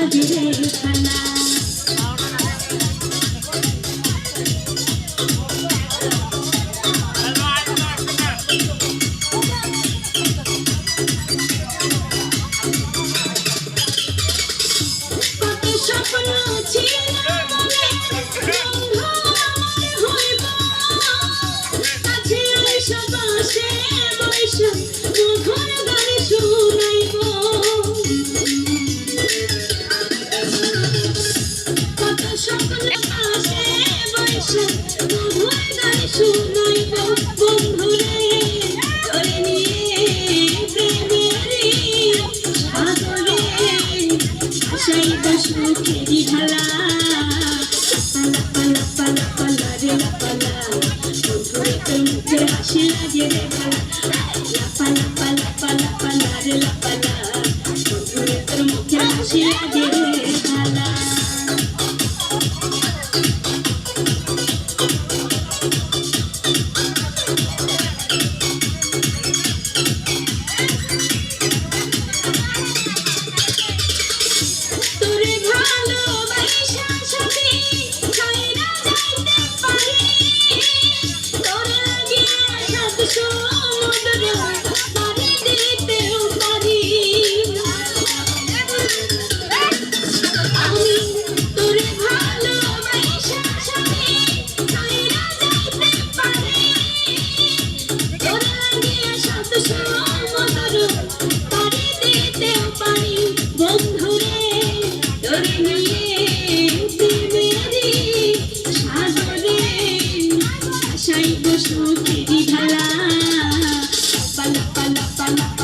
সাজরে খেলা কত স্বপ্ন ছিল মনে বন্ধু আমার হইব কাছে আইসা পাশে বৈশা মধুর গান শুনাইব কত স্বপ্ন পাশে বৈশা মধুর গান শুনাইব বন্ধুরে করে নিয়ে প্রেমেরই সাগরে সাইব সুখেরই ঢালা পালা পালা পালা রে পালা বন্ধুরে তোর মুখে হাসি লাগে রে পালা পালা পালা পালা রে পালা বন্ধুরে তোর মুখে হাসি লাগে রে পালা তোরে ভালোবাসা সবই ছাইরা যাইতে পারি তোর লাগিয়া সাত সমুদ্র পাড়ি দিতেও পারি আমি তোরে ভালোবাসা সবই ছাইরা যাইতে পারি তোর লাগিয়া সাত সমুদ্র পাড়ি দিতেও পারি বন্ধুরে ধরে নিয়ে প্রেমেরই সাগরে সাইব সুখেরই ঢালা পালা পালা পালা